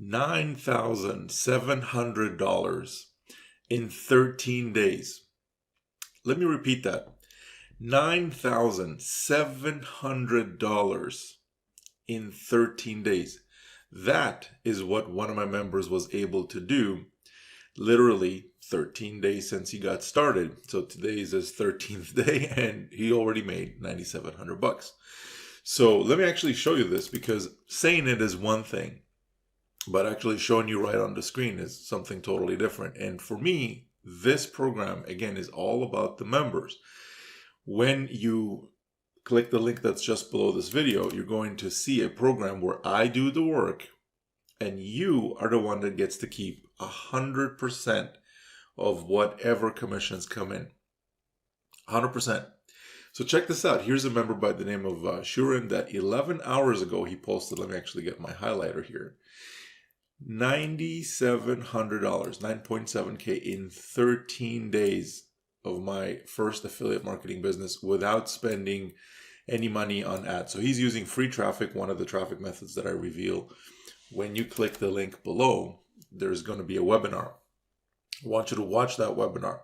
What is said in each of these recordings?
$9,700 in 13 days. Let me repeat that. $9,700 in 13 days. That is what one of my members was able to do literally 13 days since he got started. So today is his 13th day and he already made $9,700. So let me actually show you this, because saying it is one thing, but actually showing you right on the screen is something totally different. And for me, this program, again, is all about the members. When you click the link that's just below this video, you're going to see a program where I do the work and you are the one that gets to keep 100% of whatever commissions come in. 100%. So check this out. Here's a member by the name of Shurin that 11 hours ago he posted. Let me actually get my highlighter here. $9,700, 9.7K in 13 days of my first affiliate marketing business without spending any money on ads. So he's using free traffic, one of the traffic methods that I reveal. When you click the link below, there's going to be a webinar. I want you to watch that webinar.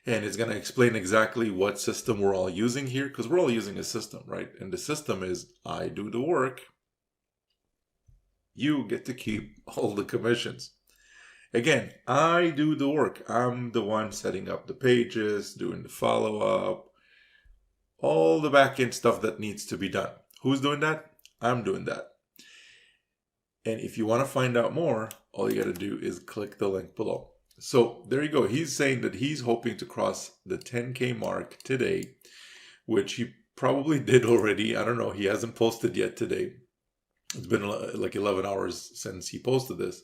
And it's going to explain exactly what system we're all using here, because we're all using a system, right? And the system is I do the work. You get to keep all the commissions. Again, I do the work. I'm the one setting up the pages, doing the follow-up, all the back-end stuff that needs to be done. Who's doing that? I'm doing that. And if you want to find out more, all you got to do is click the link below. So there you go. He's saying that he's hoping to cross the 10K mark today, which he probably did already. I don't know. He hasn't posted yet today. It's been like 11 hours since he posted this.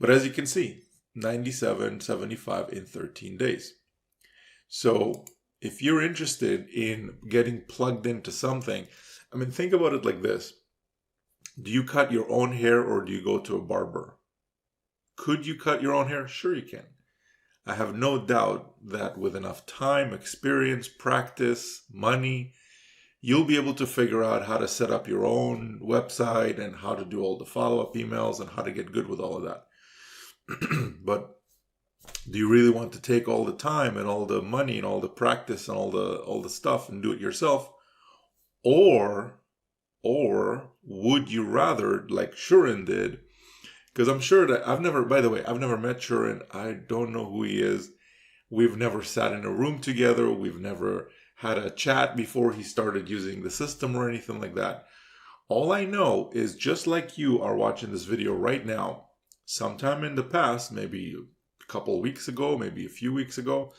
But as you can see, 97.75 in 13 days. So if you're interested in getting plugged into something, I mean, think about it like this. Do you cut your own hair or do you go to a barber? Could you cut your own hair? Sure you can. I have no doubt that with enough time, experience, practice, money, you'll be able to figure out how to set up your own website and how to do all the follow-up emails and how to get good with all of that. But do you really want to take all the time and all the money and all the practice and all the stuff and do it yourself? Or would you rather, like Shurin did? Because I'm sure that I've never met Shurin. I don't know who he is. We've never sat in a room together. We've never had a chat before he started using the system or anything like that. All I know is, just like you are watching this video right now, sometime in the past, maybe a couple of weeks ago, maybe a few weeks ago,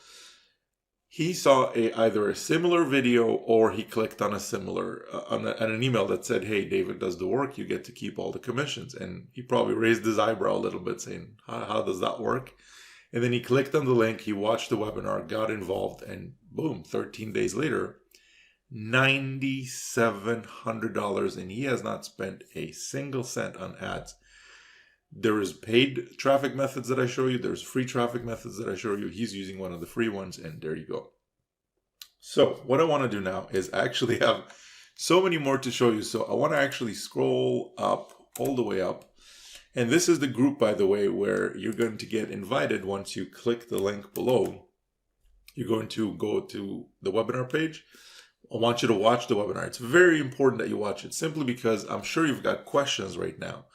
he saw either a similar video or he clicked on a similar on an email that said, hey, David does the work, you get to keep all the commissions. And he probably raised his eyebrow a little bit saying, how does that work? And then he clicked on the link, he watched the webinar, got involved, and boom, 13 days later, $9,700, and he has not spent a single cent on ads. There is paid traffic methods that I show you. There's free traffic methods that I show you. He's using one of the free ones, and there you go. So what I want to do now is actually have so many more to show you. So I want to actually scroll up, all the way up. And this is the group, by the way, where you're going to get invited once you click the link below. You're going to go to the webinar page. I want you to watch the webinar. It's very important that you watch it, simply because I'm sure you've got questions right now.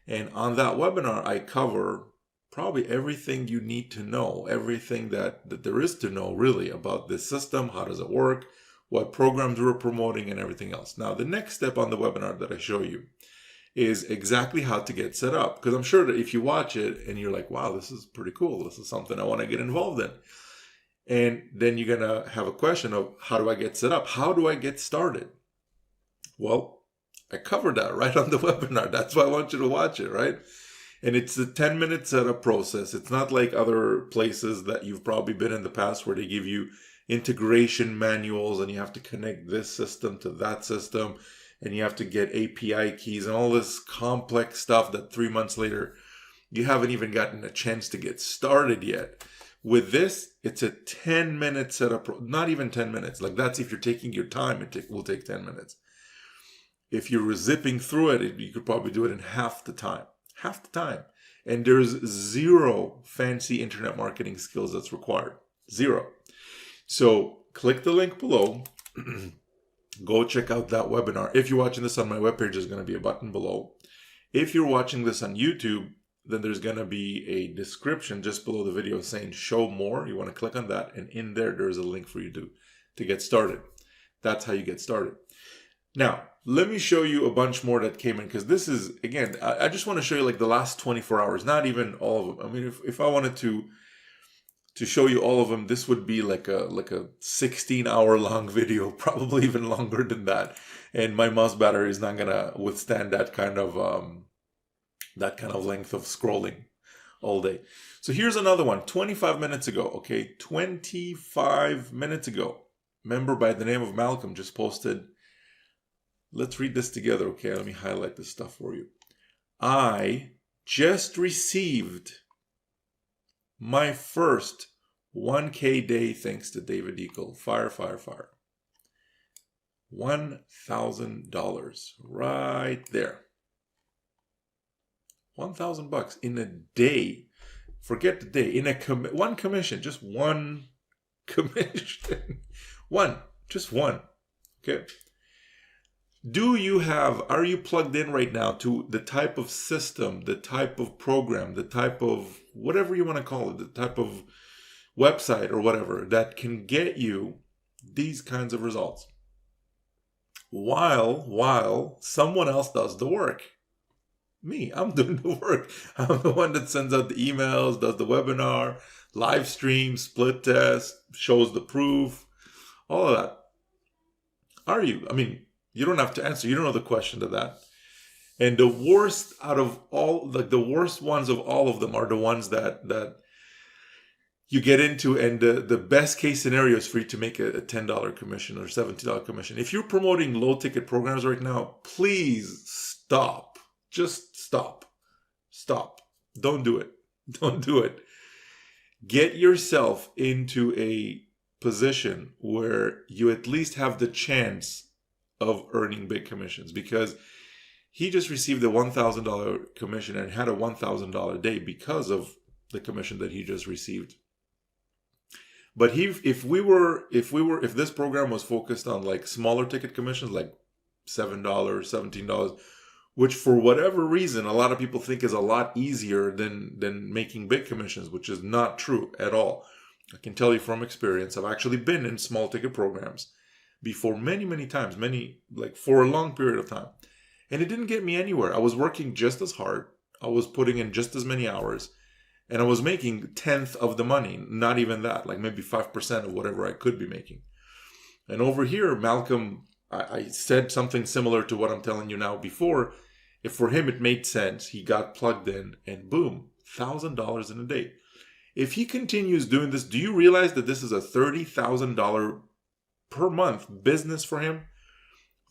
And on that webinar, I cover probably everything you need to know, everything that there is to know really about this system, how does it work, what programs we're promoting, and everything else. Now, the next step on the webinar that I show you is exactly how to get set up. Because I'm sure that if you watch it and you're like, wow, this is pretty cool, this is something I want to get involved in. And then you're going to have a question of, how do I get set up? How do I get started? Well, I covered that right on the webinar. That's why I want you to watch it, right? And it's a 10-minute setup process. It's not like other places that you've probably been in the past where they give you integration manuals and you have to connect this system to that system and you have to get API keys and all this complex stuff that 3 months later, you haven't even gotten a chance to get started yet. With this, it's a 10-minute setup, not even 10 minutes. Like, that's if you're taking your time, it will take 10 minutes. If you're zipping through it, you could probably do it in half the time. Half the time. And there's zero fancy internet marketing skills that's required. Zero. So click the link below. Go check out that webinar. If you're watching this on my webpage, there's going to be a button below. If you're watching this on YouTube, then there's going to be a description just below the video saying show more. You want to click on that, and in there's a link for you to get started. That's how you get started. Now, let me show you a bunch more that came in, because this is, again, I just want to show you like the last 24 hours, not even all of them. I mean, if I wanted to show you all of them, this would be like a 16-hour long video, probably even longer than that. And my mouse battery is not gonna withstand that kind of length of scrolling all day. So here's another one, 25 minutes ago. Okay, 25 minutes ago. Member by the name of Malcolm just posted. Let's read this together. Okay, let me highlight this stuff for you. I just received my first 1K day thanks to David Dekel. Fire. $1,000 right there. $1,000 in a day. Forget the day. In one commission, just one commission. Just one. Okay. Are you plugged in right now to the type of system, the type of program, the type of whatever you want to call it, the type of website or whatever that can get you these kinds of results while someone else does the work? Me, I'm doing the work. I'm the one that sends out the emails, does the webinar, live stream, split test, shows the proof, all of that. Are you? I mean, you don't have to answer. You don't know the question to that. And the worst out of all, like the worst ones of all of them are the ones that you get into, and the best case scenario is for you to make a $10 commission or $70 commission. If you're promoting low ticket programs right now, please stop. Just stop. Stop. Don't do it. Don't do it. Get yourself into a position where you at least have the chance of earning big commissions, because he just received a $1,000 commission and had a $1,000 day because of the commission that he just received. But if this program was focused on like smaller ticket commissions, like $7, $17, which for whatever reason a lot of people think is a lot easier than making big commissions, which is not true at all. I can tell you from experience, I've actually been in small ticket programs before many times, like for a long period of time. And it didn't get me anywhere. I was working just as hard. I was putting in just as many hours. And I was making 1/10 of the money. Not even that, like maybe 5% of whatever I could be making. And over here, Malcolm, I said something similar to what I'm telling you now before. If for him it made sense, he got plugged in and boom, $1,000 in a day. If he continues doing this, do you realize that this is a $30,000 per month business for him?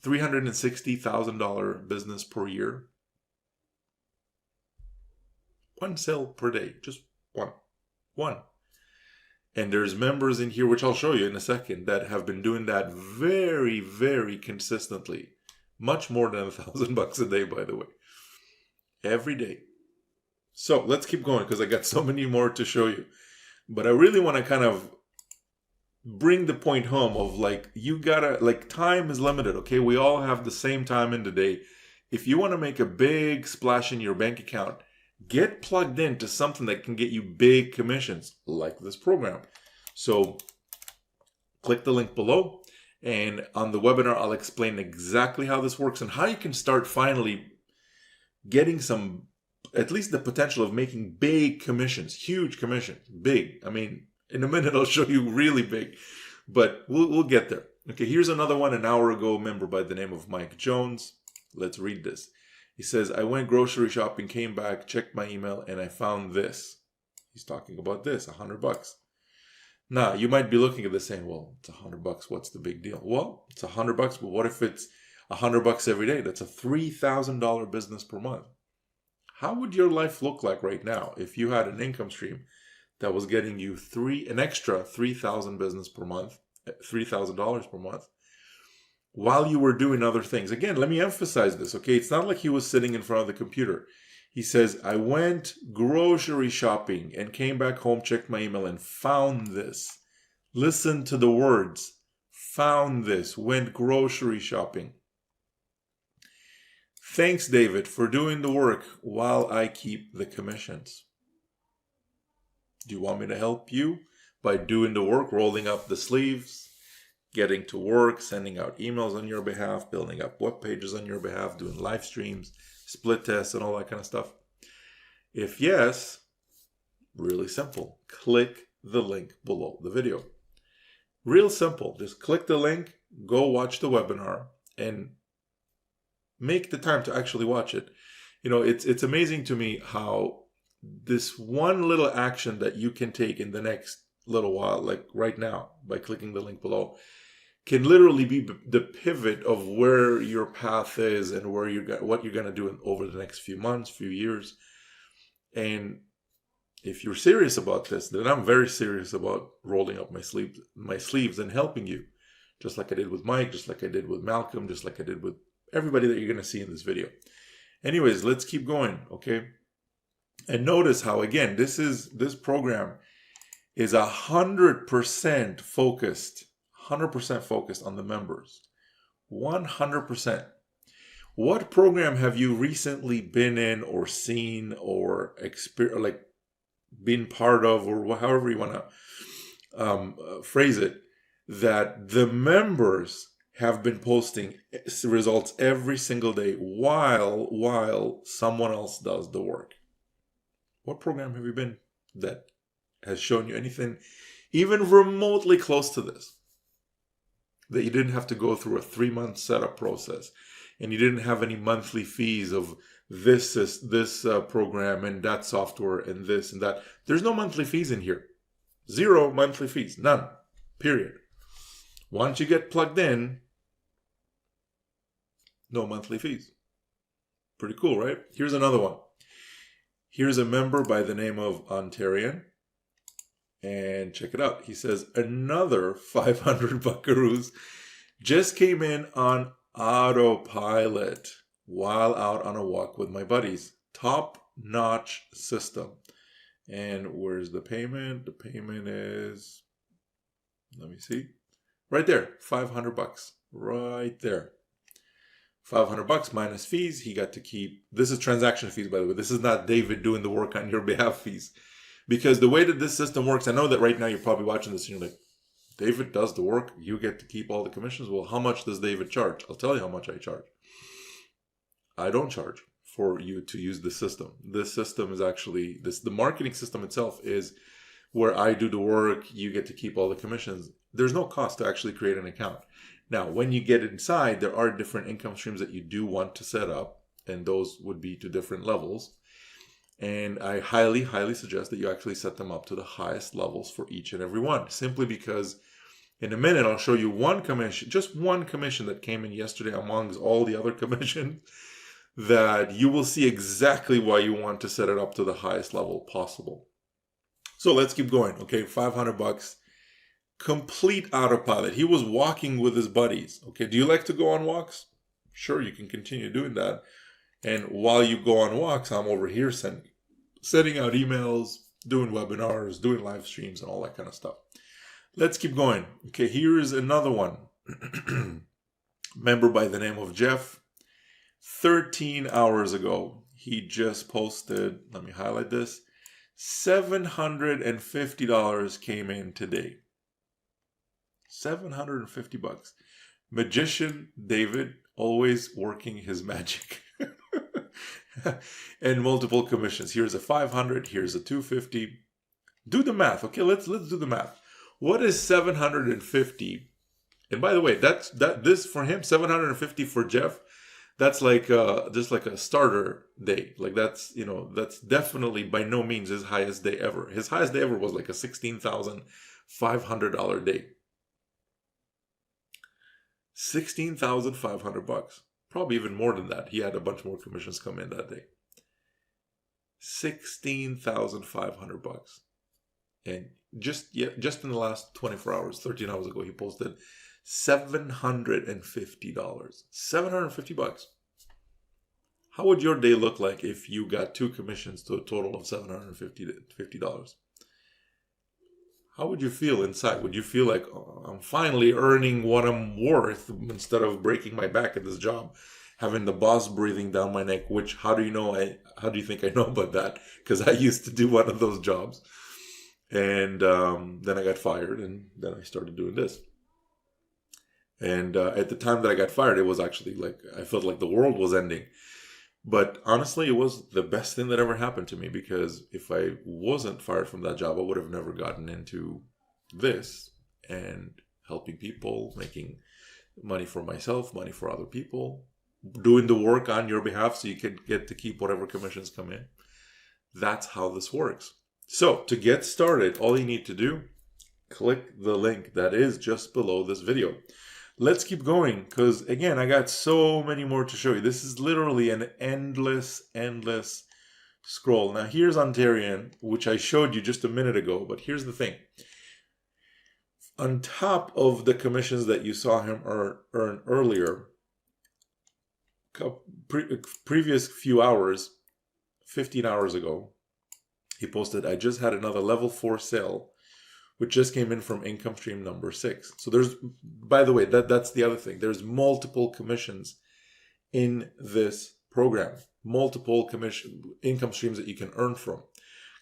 $360,000 business per year. One sale per day, just one. And there's members in here, which I'll show you in a second, that have been doing that very consistently. Much more than $1,000 a day, by the way. Every day. So let's keep going, because I got so many more to show you. But I really want to kind of bring the point home of like, you gotta, like, time is limited, okay? We all have the same time in the day. If you want to make a big splash in your bank account, get plugged into something that can get you big commissions, like this program. So click the link below, and on the webinar, I'll explain exactly how this works and how you can start finally getting some, at least the potential of making big commissions, huge commissions, big. I mean, in a minute, I'll show you really big, but we'll get there. Okay, here's another one, an hour ago, member by the name of Mike Jones. Let's read this. He says, I went grocery shopping, came back, checked my email, and I found this. He's talking about this, $100. Now, you might be looking at this saying, well, it's $100. What's the big deal? Well, it's $100, but what if it's $100 every day? That's a $3,000 business per month. How would your life look like right now if you had an income stream that was getting you an extra $3,000 business per month, $3,000 per month, while you were doing other things? Again, let me emphasize this, okay? It's not like he was sitting in front of the computer. He says, I went grocery shopping and came back home, checked my email, and found this. Listen to the words. Found this. Went grocery shopping. Thanks, David, for doing the work while I keep the commissions. Do you want me to help you by doing the work, rolling up the sleeves, getting to work, sending out emails on your behalf, building up web pages on your behalf, doing live streams, split tests, and all that kind of stuff? If yes, really simple. Click the link below the video. Real simple. Just click the link, go watch the webinar, and make the time to actually watch it. You know, it's amazing to me how this one little action that you can take in the next little while, like right now, by clicking the link below, can literally be the pivot of where your path is and where what you're going to do over the next few months, few years. And if you're serious about this, then I'm very serious about rolling up my sleeves and helping you, just like I did with Mike, just like I did with Malcolm, just like I did with everybody that you're going to see in this video. Anyways, let's keep going, okay? And notice how, again, this program is 100% focused, 100% focused on the members. 100%. What program have you recently been in or seen or been part of, or however you want to phrase it, that the members have been posting results every single day while someone else does the work? What program have you been that has shown you anything even remotely close to this? That you didn't have to go through a 3-month setup process, and you didn't have any monthly fees of this program and that software and this and that. There's no monthly fees in here. 0 monthly fees. None. Period. Once you get plugged in, no monthly fees. Pretty cool, right? Here's another one. Here's a member by the name of Ontarian. And check it out. He says, another 500 buckaroos just came in on autopilot while out on a walk with my buddies. Top-notch system. And where's the payment? The payment is, let me see, right there, 500 bucks, right there. 500 bucks minus fees. He got to keep, this is transaction fees, by the way. This is not David doing the work on your behalf fees. Because the way that this system works, I know that right now you're probably watching this and you're like, David does the work, you get to keep all the commissions. Well, how much does David charge? I'll tell you how much I charge. I don't charge for you to use the system. This system is actually, the marketing system itself is where I do the work, you get to keep all the commissions. There's no cost to actually create an account. Now, when you get inside, there are different income streams that you do want to set up, and those would be to different levels. And I highly, highly suggest that you actually set them up to the highest levels for each and every one, simply because in a minute, I'll show you one commission, just one commission that came in yesterday amongst all the other commissions, that you will see exactly why you want to set it up to the highest level possible. So let's keep going. Okay, 500 bucks, complete autopilot. He was walking with his buddies. Okay, do you like to go on walks? Sure, you can continue doing that. And while you go on walks, I'm over here sending out emails, doing webinars, doing live streams, and all that kind of stuff. Let's keep going. Okay, here is another one. Member by the name of Jeff. 13 hours ago, he just posted, let me highlight this, $750 came in today. 750 bucks. Magician David, always working his magic. And multiple commissions. Here's a 500, here's a 250. Do the math. Okay, let's do the math. What is 750? And by the way, this for him, 750 for Jeff, that's like just like a starter day. Like that's definitely by no means his highest day ever. His highest day ever was like a $16,500 day. 16,500 bucks. Probably even more than that. He had a bunch more commissions come in that day. 16,500 bucks. And just in the last 24 hours, 13 hours ago, he posted $750. 750 bucks. How would your day look like if you got 2 commissions to a total of $750? How would you feel inside? Would you feel like, oh, I'm finally earning what I'm worth instead of breaking my back at this job, having the boss breathing down my neck? Which, how do you think I know about that? Because I used to do one of those jobs, and then I got fired, and then I started doing this. And at the time that I got fired, it was actually like I felt like the world was ending. But honestly, it was the best thing that ever happened to me, because if I wasn't fired from that job, I would have never gotten into this and helping people, making money for myself, money for other people, doing the work on your behalf so you can get to keep whatever commissions come in. That's how this works. So to get started, all you need to do, click the link that is just below this video. Let's keep going, because again, I got so many more to show you. This is literally an endless scroll. Now here's Ontarian, which I showed you just a minute ago, but here's the thing. On top of the commissions that you saw him earn earlier, previous few hours, 15 hours ago, he posted, I just had another level 4 sale, which just came in from income stream number 6. So there's, by the way, that's the other thing. There's multiple commissions in this program, multiple income streams that you can earn from.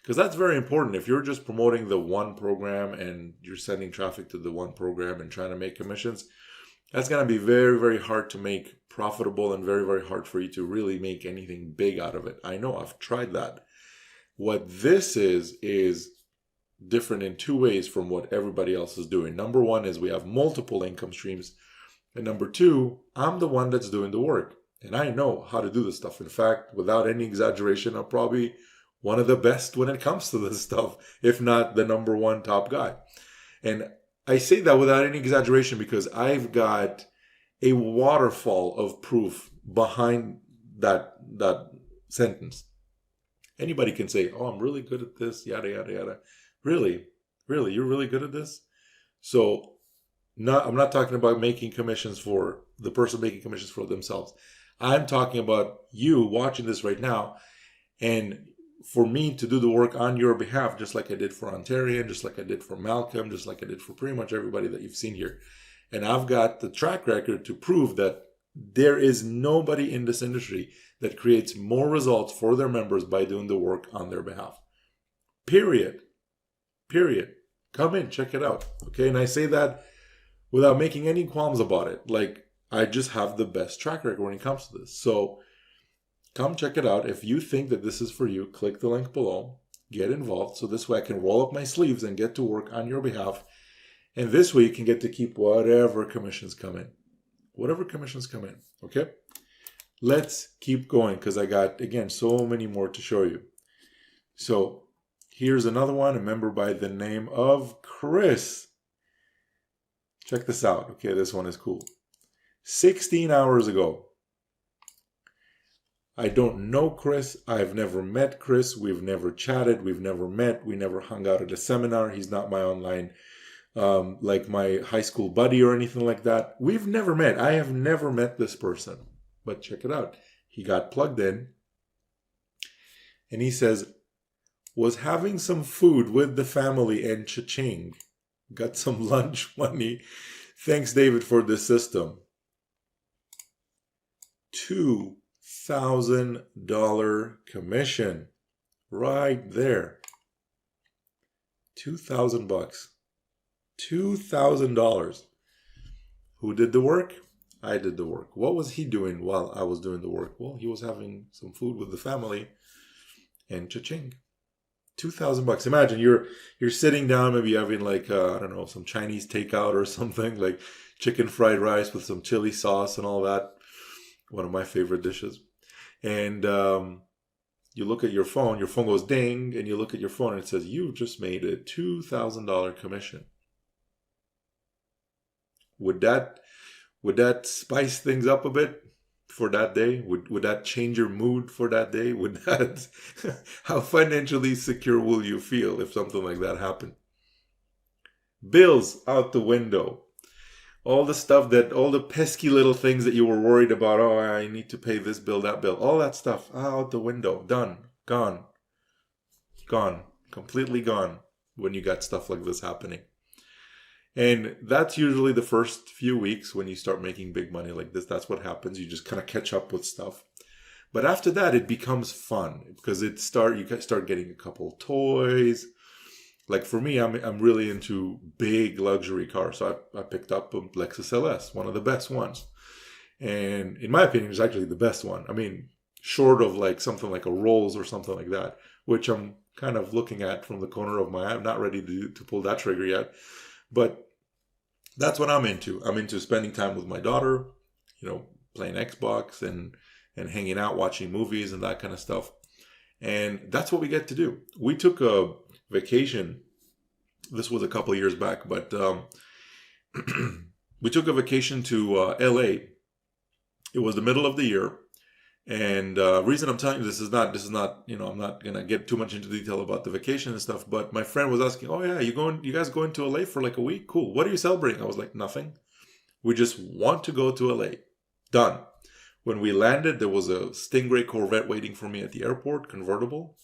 Because that's very important. If you're just promoting the one program and you're sending traffic to the one program and trying to make commissions, that's going to be very hard to make profitable, and very hard for you to really make anything big out of it. I know, I've tried that. What this is different in 2 ways from what everybody else is doing. Number 1 is we have multiple income streams. And number 2, I'm the one that's doing the work. And I know how to do this stuff. In fact, without any exaggeration, I'm probably one of the best when it comes to this stuff, if not the number 1 top guy. And I say that without any exaggeration because I've got a waterfall of proof behind that sentence. Anybody can say, oh, I'm really good at this, yada, yada, yada. Really? You're really good at this? So I'm not talking about making commissions for the person making commissions for themselves. I'm talking about you watching this right now, and for me to do the work on your behalf, just like I did for Ontarian, just like I did for Malcolm, just like I did for pretty much everybody that you've seen here. And I've got the track record to prove that there is nobody in this industry that creates more results for their members by doing the work on their behalf. Period. Come in, check it out. Okay, and I say that without making any qualms about it. Like, I just have the best track record when it comes to this. So come check it out. If you think that this is for you, click the link below, get involved. So this way I can roll up my sleeves and get to work on your behalf. And this way you can get to keep whatever commissions come in. Okay? Let's keep going, because I got, again, so many more to show you. So here's another one, a member by the name of Chris. Check this out. Okay, this one is cool. 16 hours ago. I don't know Chris. I've never met Chris. We've never chatted. We've never met. We never hung out at a seminar. He's not my online, like my high school buddy or anything like that. We've never met. I have never met this person. But check it out. He got plugged in. And he says, was having some food with the family and cha-ching. Got some lunch money. Thanks, David, for this system. $2,000 commission. Right there. $2,000. $2,000. Who did the work? I did the work. What was he doing while I was doing the work? Well, he was having some food with the family and cha-ching. $2,000. Imagine you're sitting down, maybe having like I don't know, some Chinese takeout or something, like chicken fried rice with some chili sauce and all that. One of my favorite dishes. And you look at your phone goes ding, and you look at your phone and it says you just made a $2,000 commission. Would that spice things up a bit for that day? Would that change your mood for that day? Would that how financially secure will you feel if something like that happened? Bills out the window. All the pesky little things that you were worried about. Oh, I need to pay this bill, that bill. All that stuff out the window. Done. Gone. Gone. Completely gone when you got stuff like this happening. And that's usually the first few weeks when you start making big money like this. That's what happens. You just kind of catch up with stuff. But after that, it becomes fun because you start getting a couple toys. Like for me, I'm really into big luxury cars. So I picked up a Lexus LS, one of the best ones. And in my opinion, it's actually the best one. I mean, short of like something like a Rolls or something like that, which I'm kind of looking at from the corner of my eye. I'm not ready to pull that trigger yet. But that's what I'm into. I'm into spending time with my daughter, playing Xbox and hanging out, watching movies and that kind of stuff. And that's what we get to do. We took a vacation. This was a couple of years back, but we took a vacation to LA. It was the middle of the year. And reason I'm telling you this is not, I'm not going to get too much into detail about the vacation and stuff, but my friend was asking, oh yeah, you guys going to LA for like a week? Cool. What are you celebrating? I was like, nothing. We just want to go to LA. Done. When we landed, there was a Stingray Corvette waiting for me at the airport, convertible,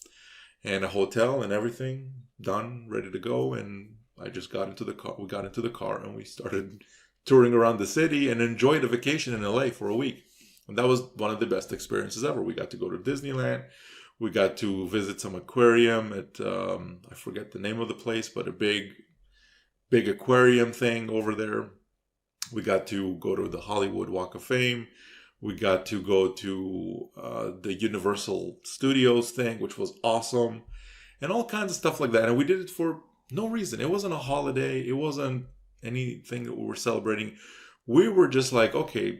and a hotel and everything done, ready to go. And I just got into the car. We got into the car and we started touring around the city and enjoyed a vacation in LA for a week. And that was one of the best experiences ever. We got to go to Disneyland. We got to visit some aquarium at, I forget the name of the place, but a big aquarium thing over there. We got to go to the Hollywood Walk of Fame. We got to go to the Universal Studios thing, which was awesome. And all kinds of stuff like that. And we did it for no reason. It wasn't a holiday. It wasn't anything that we were celebrating. We were just like, okay,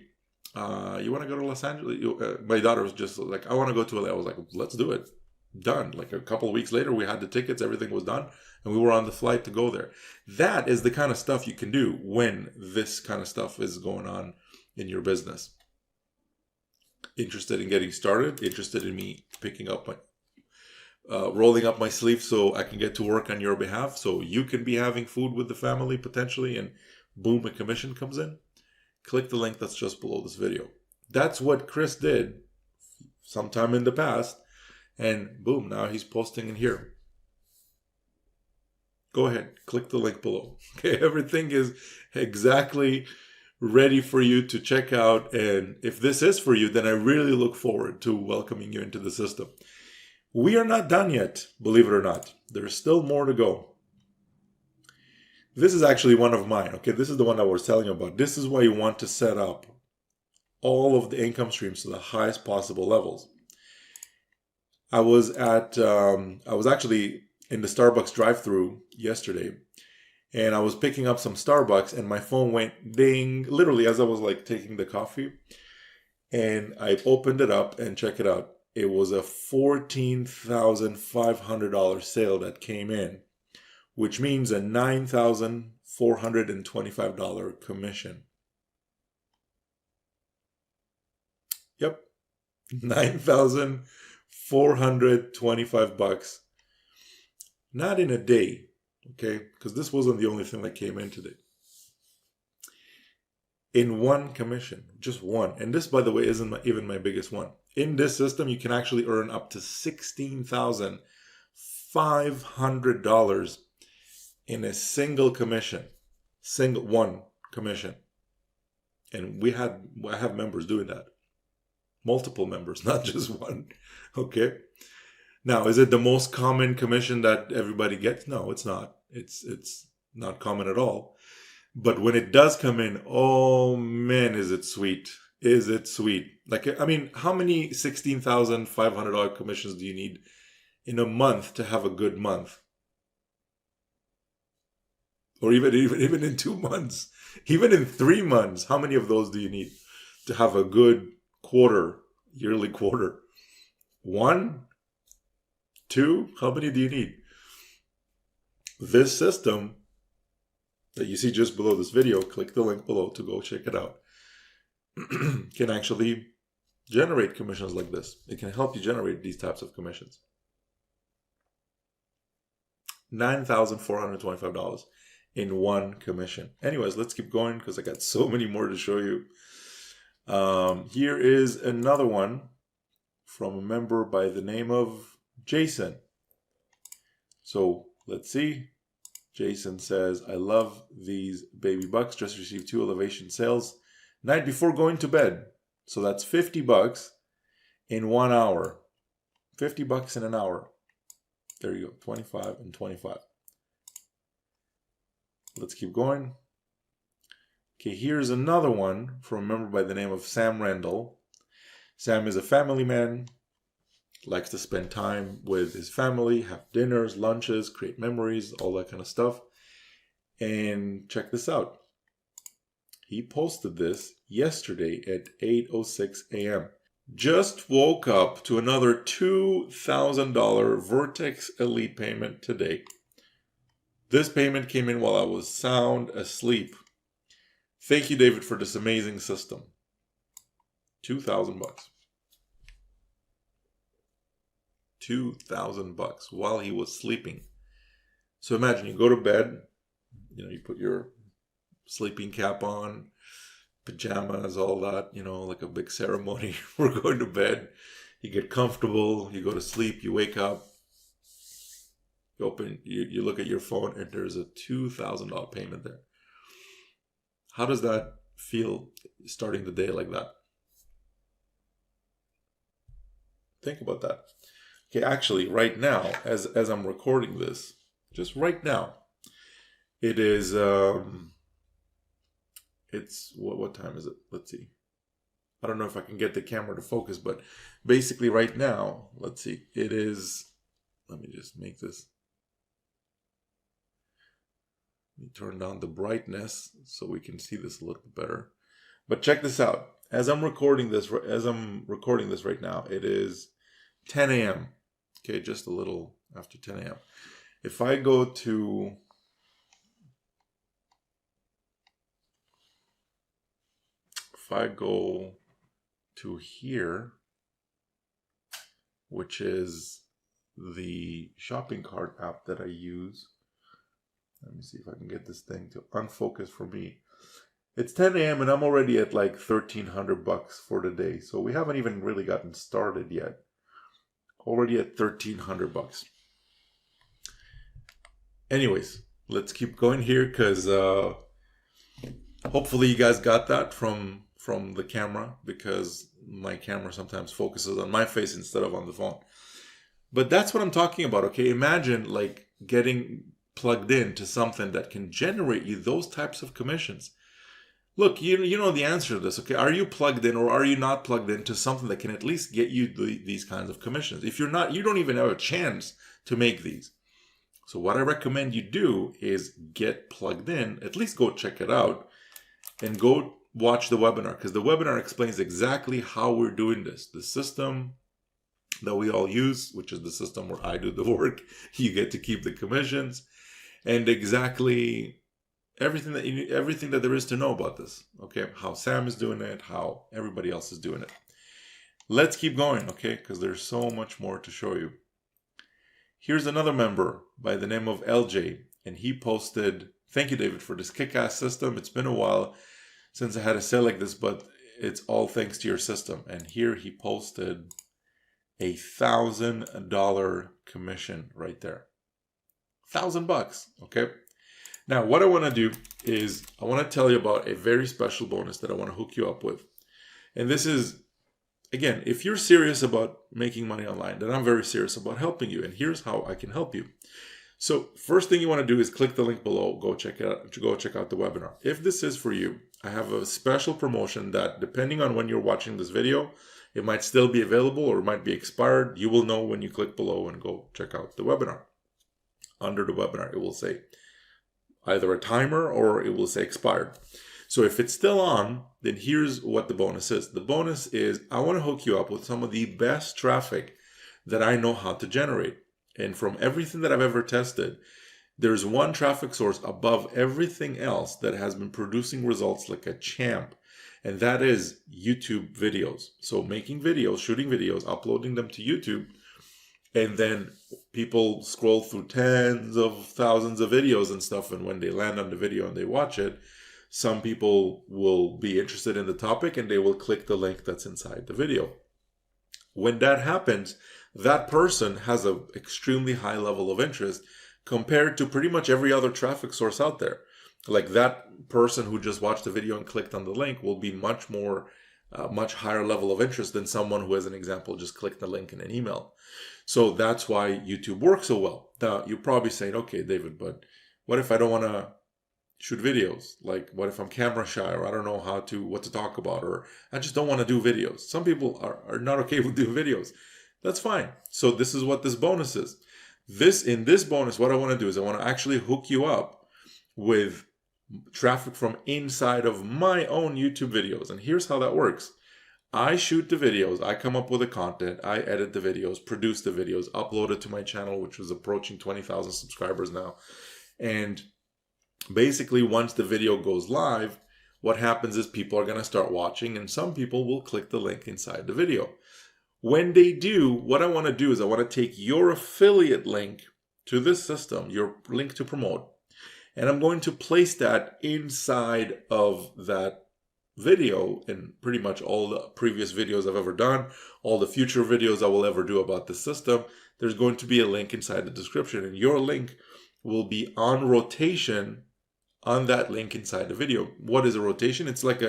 you want to go to Los Angeles? My daughter was just like, I want to go to LA. I was like, let's do it. Done. Like a couple of weeks later, we had the tickets. Everything was done. And we were on the flight to go there. That is the kind of stuff you can do when this kind of stuff is going on in your business. Interested in getting started? Interested in me picking up my, rolling up my sleeves so I can get to work on your behalf, so you can be having food with the family potentially, and boom, a commission comes in? Click the link that's just below this video. That's what Chris did sometime in the past, and boom, now he's posting in here. Go ahead, click the link below. Okay, everything is exactly ready for you to check out, and if this is for you, then I really look forward to welcoming you into the system. We are not done yet, believe it or not. There's still more to go. This is actually one of mine, okay? This is the one I was telling you about. This is why you want to set up all of the income streams to the highest possible levels. I was actually in the Starbucks drive-thru yesterday, and I was picking up some Starbucks, and my phone went ding, literally as I was like taking the coffee, and I opened it up and check it out. It was a $14,500 sale that came in, which means a $9,425 commission. Yep, $9,425. Not in a day, okay? Because this wasn't the only thing that came in today. In one commission, just one. And this, by the way, isn't even my biggest one. In this system, you can actually earn up to $16,500 in a single commission. One commission. And I have members doing that. Multiple members, not just one. Okay? Now, is it the most common commission that everybody gets? No, it's not. It's not common at all. But when it does come in, oh man, is it sweet. Is it sweet. Like, I mean, how many $16,500 commissions do you need in a month to have a good month? Or even in 2 months, even in 3 months, how many of those do you need to have a good quarter, yearly quarter? 1? 2? How many do you need? This system that you see just below this video, click the link below to go check it out, can actually generate commissions like this. It can help you generate these types of commissions. $9,425 in one commission. Anyways, let's keep going because I got so many more to show you. Here is another one from a member by the name of Jason. So let's see. Jason says, I love these baby bucks. Just received 2 elevation sales night before going to bed. So that's $50 in 1 hour. $50 in an hour. There you go. 25 and 25. Let's keep going. Okay, here's another one from a member by the name of Sam Randall. Sam is a family man, likes to spend time with his family, have dinners, lunches, create memories, all that kind of stuff. And check this out. He posted this yesterday at 8:06 a.m. Just woke up to another $2,000 Vertex Elite payment today. This payment came in while I was sound asleep. Thank you, David, for this amazing system. $2,000. $2,000 while he was sleeping. So imagine you go to bed, you put your sleeping cap on, pajamas, all that, like a big ceremony. We're going to bed. You get comfortable, you go to sleep, you wake up, you look at your phone, and there's a $2,000 payment there. How does that feel starting the day like that? Think about that. Okay, actually, right now, as I'm recording this, just right now, it is, it's, what time is it? Let's see. I don't know if I can get the camera to focus, but basically right now, let's see, it is, let me just make this. Let me turn down the brightness so we can see this a little bit better. But check this out. As I'm recording this right now, it is 10 a.m. Okay, just a little after 10 a.m. If I go to here, which is the shopping cart app that I use. Let me see if I can get this thing to unfocus for me. It's 10 a.m. and I'm already at like $1,300 for the day. So we haven't even really gotten started yet. Already at $1,300. Anyways, let's keep going here because hopefully you guys got that from the camera, because my camera sometimes focuses on my face instead of on the phone. But that's what I'm talking about, okay? Imagine like getting plugged in to something that can generate you those types of commissions. Look, you know the answer to this, okay? Are you plugged in or are you not plugged into something that can at least get you these kinds of commissions? If you're not, you don't even have a chance to make these. So what I recommend you do is get plugged in, at least go check it out, and go watch the webinar, because the webinar explains exactly how we're doing this. The system that we all use, which is the system where I do the work, you get to keep the commissions, and exactly everything that there is to know about this. Okay, how Sam is doing it, how everybody else is doing it. Let's keep going, okay, because there's so much more to show you. Here's another member by the name of LJ, and he posted, thank you, David, for this kick-ass system. It's been a while since I had a sale like this, but it's all thanks to your system. And here he posted $1,000 commission right there. $1,000, okay? Now, what I want to do is I want to tell you about a very special bonus that I want to hook you up with. And this is, again, if you're serious about making money online, then I'm very serious about helping you. And here's how I can help you. So first thing you want to do is click the link below. Go check out the webinar. If this is for you, I have a special promotion that, depending on when you're watching this video, it might still be available or it might be expired. You will know when you click below and go check out the webinar. Under the webinar, it will say either a timer or it will say expired. So if it's still on, then here's what the bonus is. The bonus is I want to hook you up with some of the best traffic that I know how to generate. And from everything that I've ever tested, there's one traffic source above everything else that has been producing results like a champ. And that is YouTube videos. So making videos, shooting videos, uploading them to YouTube, And then people scroll through tens of thousands of videos and stuff. And when they land on the video and they watch it, some people will be interested in the topic and they will click the link that's inside the video. When that happens, that person has an extremely high level of interest compared to pretty much every other traffic source out there. Like that person who just watched the video and clicked on the link will be much higher level of interest than someone who, as an example, just clicked the link in an email. So that's why YouTube works so well. Now, you're probably saying, okay, David, but what if I don't want to shoot videos? Like, what if I'm camera shy, or I don't know what to talk about, or I just don't want to do videos? Some people are not okay with doing videos. That's fine. So this is what this bonus is. In this bonus, what I want to do is I want to actually hook you up with traffic from inside of my own YouTube videos. And here's how that works. I shoot the videos, I come up with the content, I edit the videos, produce the videos, upload it to my channel, which was approaching 20,000 subscribers now. And basically, once the video goes live, what happens is people are going to start watching, and some people will click the link inside the video. When they do, what I want to do is I want to take your affiliate link to this system, your link to promote, and I'm going to place that inside of that video in pretty much all the previous videos I've ever done, all the future videos I will ever do about the system. There's going to be a link inside the description, and your link will be on rotation on that link inside the video. What is a rotation? It's like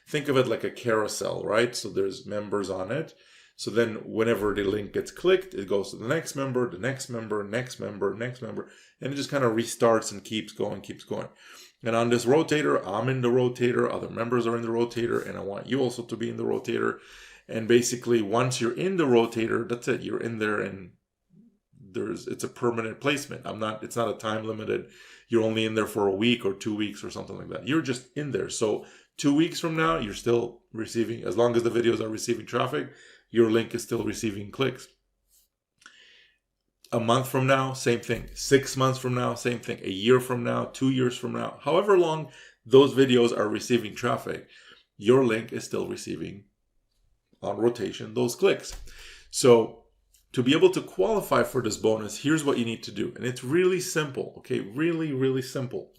think of it like a carousel, right? So there's members on it. So then whenever the link gets clicked, it goes to the next member, the next member, next member, next member, and it just kind of restarts and keeps going. And on this rotator, I'm in the rotator, other members are in the rotator, and I want you also to be in the rotator. And basically, once you're in the rotator, that's it. You're in there, and it's a permanent placement. It's not a time limited. You're only in there for a week or 2 weeks or something like that. You're just in there. So 2 weeks from now, you're still receiving, as long as the videos are receiving traffic, your link is still receiving clicks. A month from now, same thing. 6 months from now, same thing. A year from now, 2 years from now, however long those videos are receiving traffic, your link is still receiving on rotation those clicks. So to be able to qualify for this bonus, here's what you need to do. And it's really simple, okay? Really, really simple.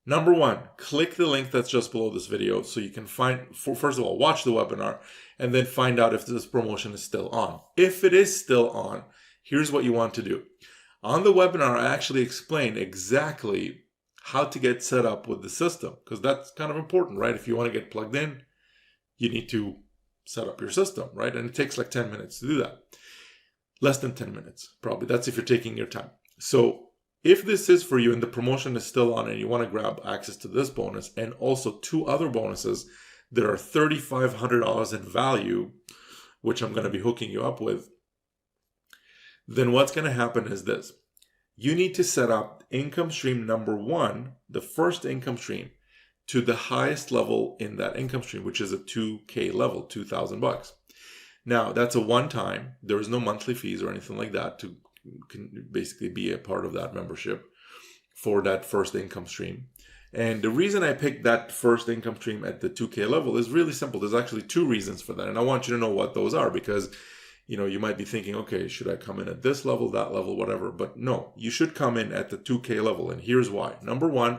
Number one, click the link that's just below this video so you can first of all, watch the webinar and then find out if this promotion is still on. If it is still on, here's what you want to do. On the webinar, I actually explain exactly how to get set up with the system, because that's kind of important, right? If you want to get plugged in, you need to set up your system, right? And it takes like 10 minutes to do that. Less than 10 minutes, probably. That's if you're taking your time. So if this is for you and the promotion is still on and you want to grab access to this bonus and also 2 other bonuses that are $3,500 in value, which I'm going to be hooking you up with, then what's going to happen is this. You need to set up income stream number 1, the first income stream, to the highest level in that income stream, which is a 2K level, $2,000. Now, that's a one-time. There is no monthly fees or anything like that to basically be a part of that membership for that first income stream. And the reason I picked that first income stream at the 2K level is really simple. There's actually 2 reasons for that. And I want you to know what those are, because you might be thinking, okay, should I come in at this level, that level, whatever? But no, you should come in at the 2K level. And here's why. Number one,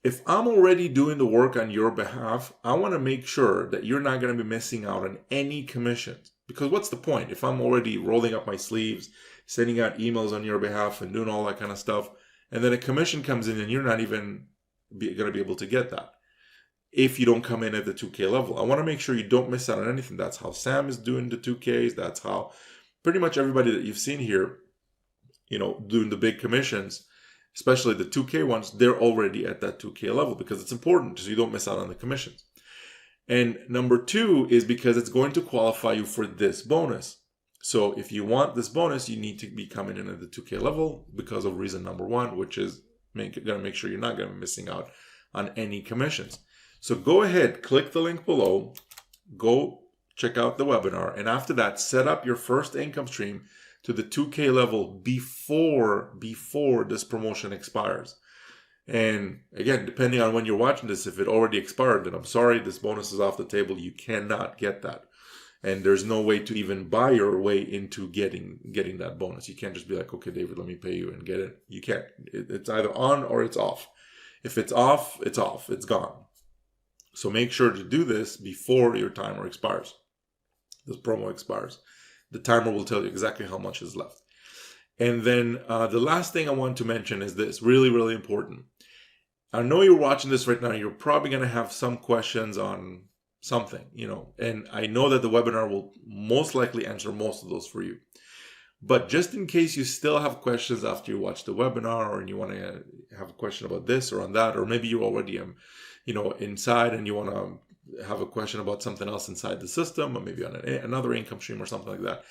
if I'm already doing the work on your behalf, I want to make sure that you're not going to be missing out on any commissions. Because what's the point? If I'm already rolling up my sleeves, sending out emails on your behalf and doing all that kind of stuff, and then a commission comes in and you're not even going to be able to get that if you don't come in at the 2K level. I want to make sure you don't miss out on anything. That's how Sam is doing the 2Ks. That's how pretty much everybody that you've seen here, doing the big commissions, especially the 2K ones, they're already at that 2K level, because it's important so you don't miss out on the commissions. And number 2 is because it's going to qualify you for this bonus. So if you want this bonus, you need to be coming in at the 2K level because of reason number 1, which is going to make sure you're not going to be missing out on any commissions. So go ahead, click the link below, go check out the webinar, and after that, set up your first income stream to the 2K level before this promotion expires. And again, depending on when you're watching this, if it already expired, then I'm sorry, this bonus is off the table. You cannot get that. And there's no way to even buy your way into getting that bonus. You can't just be like, okay, David, let me pay you and get it. You can't. It's either on or it's off. If it's off, it's off. It's gone. So make sure to do this before your timer expires. This promo expires. The timer will tell you exactly how much is left. And then the last thing I want to mention is this, really, really important. I know you're watching this right now. You're probably going to have some questions on something, and I know that the webinar will most likely answer most of those for you. But just in case you still have questions after you watch the webinar, or you want to have a question about this or on that, or maybe you already inside and you want to have a question about something else inside the system, or maybe on another income stream or something like that,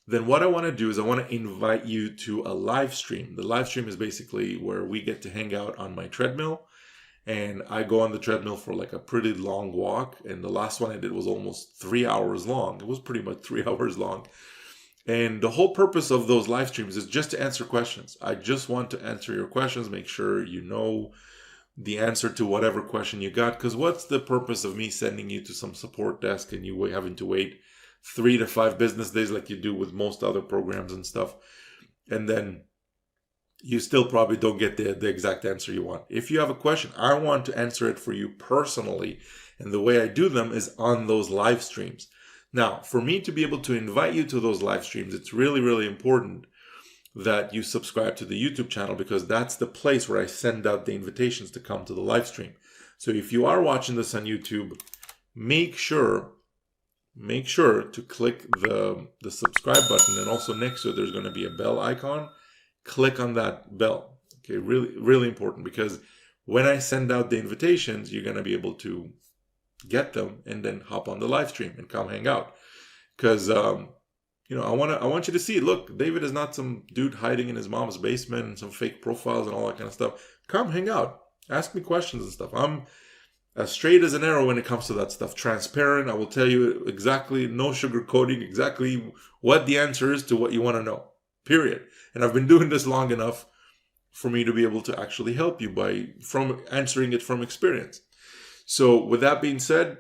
then what I want to do is I want to invite you to a live stream. The live stream is basically where we get to hang out on my treadmill, and I go on the treadmill for like a pretty long walk. And the last one I did was almost 3 hours long. It was pretty much 3 hours long. And the whole purpose of those live streams is just to answer questions. I just want to answer your questions, make sure you know the answer to whatever question you got. Because what's the purpose of me sending you to some support desk and you having to wait 3 to 5 business days like you do with most other programs and stuff, and then you still probably don't get the exact answer you want? If you have a question, I want to answer it for you personally. And the way I do them is on those live streams. Now, for me to be able to invite you to those live streams, it's really, really important that you subscribe to the YouTube channel, because that's the place where I send out the invitations to come to the live stream. So if you are watching this on YouTube, make sure to click the subscribe button, and also next to it there's going to be a bell icon. Click on that bell. Okay, really, really important, because when I send out the invitations, you're going to be able to get them and then hop on the live stream and come hang out. Because I want you to see, look, David is not some dude hiding in his mom's basement and some fake profiles and all that kind of stuff. Come hang out, ask me questions and stuff. I'm as straight as an arrow when it comes to that stuff. Transparent. I will tell you exactly, no sugarcoating, exactly what the answer is to what you want to know. Period. And I've been doing this long enough for me to be able to actually help you from answering it from experience. So with that being said,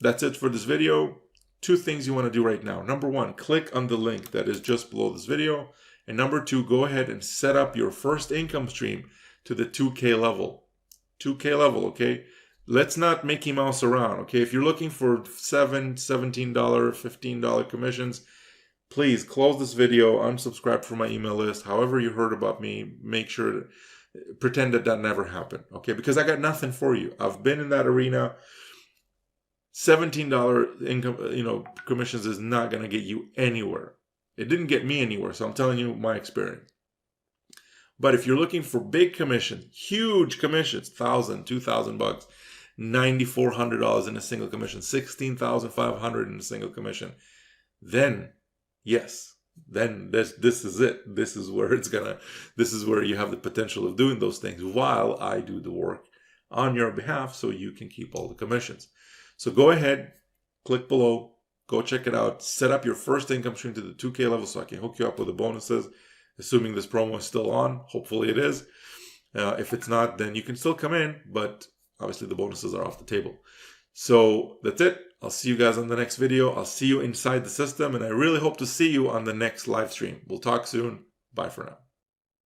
that's it for this video. 2 things you want to do right now. Number 1, click on the link that is just below this video. And number 2, go ahead and set up your first income stream to the 2K level. 2K level, okay? Let's not Mickey Mouse around, okay? If you're looking for $7, $17, $15 commissions, please close this video, unsubscribe from my email list. However you heard about me, make sure to pretend that never happened, okay? Because I got nothing for you. I've been in that arena. $17 income, commissions is not going to get you anywhere. It didn't get me anywhere, so I'm telling you my experience. But if you're looking for big commissions, huge commissions, $1,000, $2,000, $9,400 in a single commission, $16,500 in a single commission, then yes, then this is it. This is where you have the potential of doing those things while I do the work on your behalf, so you can keep all the commissions. So go ahead, click below, go check it out, set up your first income stream to the 2K level so I can hook you up with the bonuses, assuming this promo is still on. Hopefully it is. If it's not, then you can still come in, but obviously the bonuses are off the table. So that's it. I'll see you guys on the next video. I'll see you inside the system, and I really hope to see you on the next live stream. We'll talk soon. Bye for now.